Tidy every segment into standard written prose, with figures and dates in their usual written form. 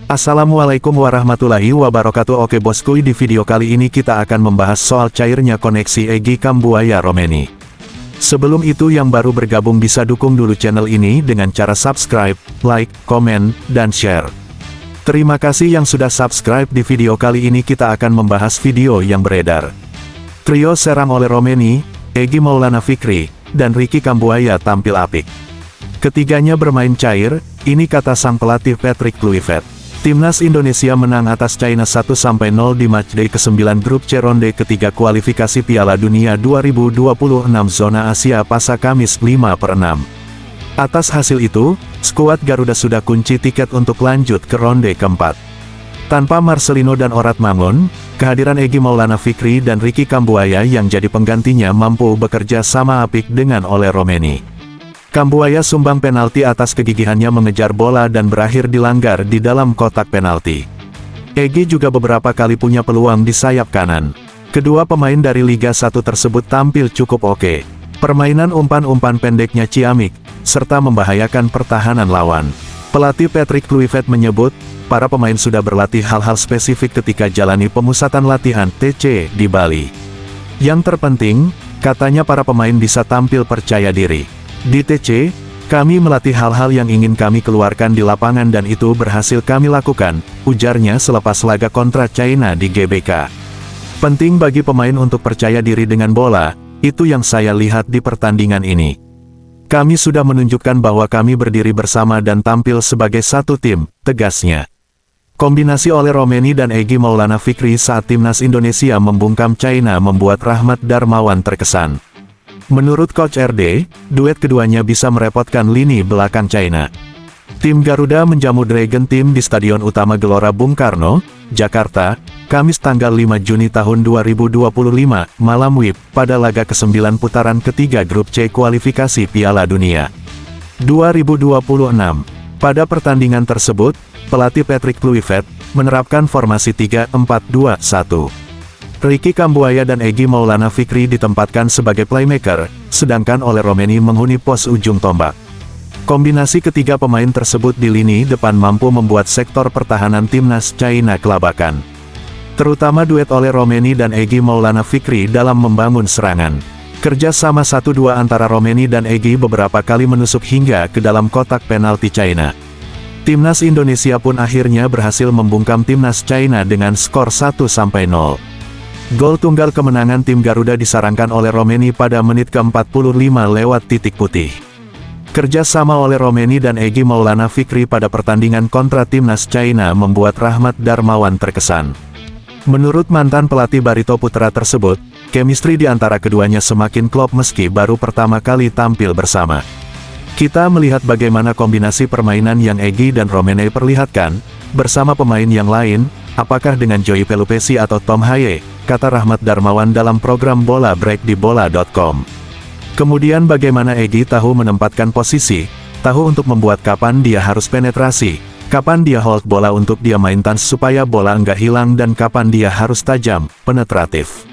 Assalamualaikum warahmatullahi wabarakatuh. Oke bosku, di video kali ini kita akan membahas soal cairnya koneksi Egy Kambuaya Romeni. Sebelum itu, yang baru bergabung bisa dukung dulu channel ini dengan cara subscribe, like, komen, dan share. Terima kasih yang sudah subscribe. Di video kali ini kita akan membahas video yang beredar. Trio serang oleh Romeni, Egy Maulana Fikri, dan Ricky Kambuaya tampil apik. Ketiganya bermain cair, ini kata sang pelatih Patrick Kluivert. Timnas Indonesia menang atas China 1-0 di matchday ke-9 grup C ronde ketiga kualifikasi Piala Dunia 2026 zona Asia Pasa Kamis 5/6. Atas hasil itu, skuad Garuda sudah kunci tiket untuk lanjut ke ronde keempat. Tanpa Marcelino dan Orat Mangun, kehadiran Egy Maulana Fikri dan Ricky Kambuaya yang jadi penggantinya mampu bekerja sama apik dengan oleh Romeni. Kambuaya sumbang penalti atas kegigihannya mengejar bola dan berakhir dilanggar di dalam kotak penalti. Egy juga beberapa kali punya peluang di sayap kanan. Kedua pemain dari Liga 1 tersebut tampil cukup oke. Permainan umpan-umpan pendeknya ciamik, serta membahayakan pertahanan lawan. Pelatih Patrick Kluivert menyebut, para pemain sudah berlatih hal-hal spesifik ketika jalani pemusatan latihan TC di Bali. Yang terpenting, katanya para pemain bisa tampil percaya diri. Di TC, kami melatih hal-hal yang ingin kami keluarkan di lapangan dan itu berhasil kami lakukan, ujarnya selepas laga kontra China di GBK. Penting bagi pemain untuk percaya diri dengan bola, itu yang saya lihat di pertandingan ini. Kami sudah menunjukkan bahwa kami berdiri bersama dan tampil sebagai satu tim, tegasnya. Kombinasi oleh Romeni dan Egy Maulana Fikri saat Timnas Indonesia membungkam China membuat Rahmat Darmawan terkesan. Menurut Coach RD, duet keduanya bisa merepotkan lini belakang China. Tim Garuda menjamu Dragon Team di Stadion Utama Gelora Bung Karno, Jakarta, Kamis tanggal 5 Juni tahun 2025, malam WIB, pada laga ke-9 putaran ketiga Grup C kualifikasi Piala Dunia 2026. Pada pertandingan tersebut, pelatih Patrick Kluivert menerapkan formasi 3-4-2-1. Ricky Kambuaya dan Egy Maulana Fikri ditempatkan sebagai playmaker, sedangkan oleh Romeni menghuni pos ujung tombak. Kombinasi ketiga pemain tersebut di lini depan mampu membuat sektor pertahanan Timnas China kelabakan. Terutama duet oleh Romeni dan Egy Maulana Fikri dalam membangun serangan. Kerja sama 1-2 antara Romeni dan Egy beberapa kali menusuk hingga ke dalam kotak penalti China. Timnas Indonesia pun akhirnya berhasil membungkam Timnas China dengan skor 1-0. Gol tunggal kemenangan tim Garuda disarankan oleh Romeni pada menit ke-45 lewat titik putih. Kerja sama oleh Romeni dan Egy Maulana Fikri pada pertandingan kontra Timnas China membuat Rahmat Darmawan terkesan. Menurut mantan pelatih Barito Putra tersebut, chemistry di antara keduanya semakin klop meski baru pertama kali tampil bersama. Kita melihat bagaimana kombinasi permainan yang Egy dan Romeni perlihatkan, bersama pemain yang lain, apakah dengan Joey Pelupesi atau Tom Haye, kata Rahmat Darmawan dalam program Bola Break di bola.com. Kemudian bagaimana Egy tahu menempatkan posisi, tahu untuk membuat kapan dia harus penetrasi, kapan dia hold bola untuk dia main touch supaya bola enggak hilang dan kapan dia harus tajam, penetratif.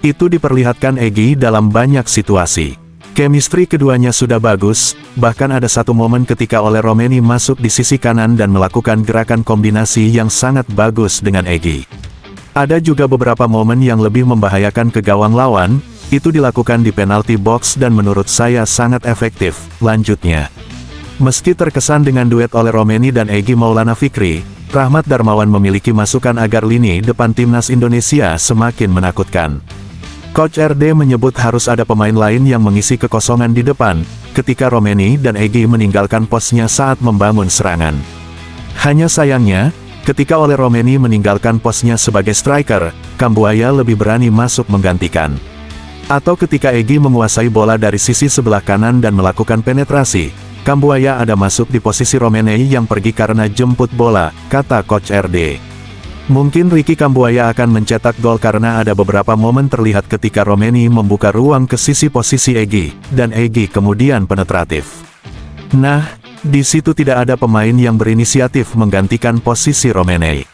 Itu diperlihatkan Egy dalam banyak situasi. Chemistry keduanya sudah bagus, bahkan ada satu momen ketika oleh Romeni masuk di sisi kanan dan melakukan gerakan kombinasi yang sangat bagus dengan Egy. Ada juga beberapa momen yang lebih membahayakan ke gawang lawan, itu dilakukan di penalti box dan menurut saya sangat efektif, lanjutnya. Meski terkesan dengan duet oleh Romeni dan Egy Maulana Fikri, Rahmat Darmawan memiliki masukan agar lini depan Timnas Indonesia semakin menakutkan. Coach RD menyebut harus ada pemain lain yang mengisi kekosongan di depan, ketika Romeni dan Egy meninggalkan posnya saat membangun serangan. Hanya sayangnya, ketika oleh Romeni meninggalkan posnya sebagai striker, Kambuaya lebih berani masuk menggantikan. Atau ketika Egy menguasai bola dari sisi sebelah kanan dan melakukan penetrasi, Kambuaya ada masuk di posisi Romeni yang pergi karena jemput bola, kata Coach RD. Mungkin Ricky Kambuaya akan mencetak gol karena ada beberapa momen terlihat ketika Romeni membuka ruang ke sisi posisi Egy, dan Egy kemudian penetratif. Nah, di situ tidak ada pemain yang berinisiatif menggantikan posisi Romeni.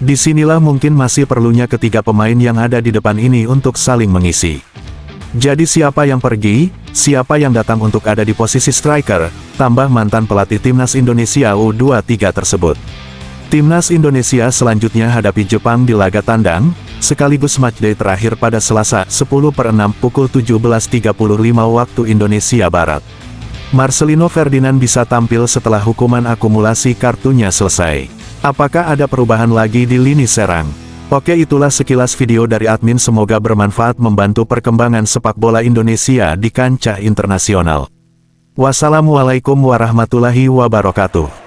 Disinilah mungkin masih perlunya ketiga pemain yang ada di depan ini untuk saling mengisi. Jadi siapa yang pergi, siapa yang datang untuk ada di posisi striker, tambah mantan pelatih Timnas Indonesia U23 tersebut. Timnas Indonesia selanjutnya hadapi Jepang di laga tandang, sekaligus matchday terakhir pada Selasa 10/6 pukul 17.35 waktu Indonesia Barat. Marcelino Ferdinand bisa tampil setelah hukuman akumulasi kartunya selesai. Apakah ada perubahan lagi di lini serang? Oke, itulah sekilas video dari admin, semoga bermanfaat membantu perkembangan sepak bola Indonesia di kancah internasional. Wassalamualaikum warahmatullahi wabarakatuh.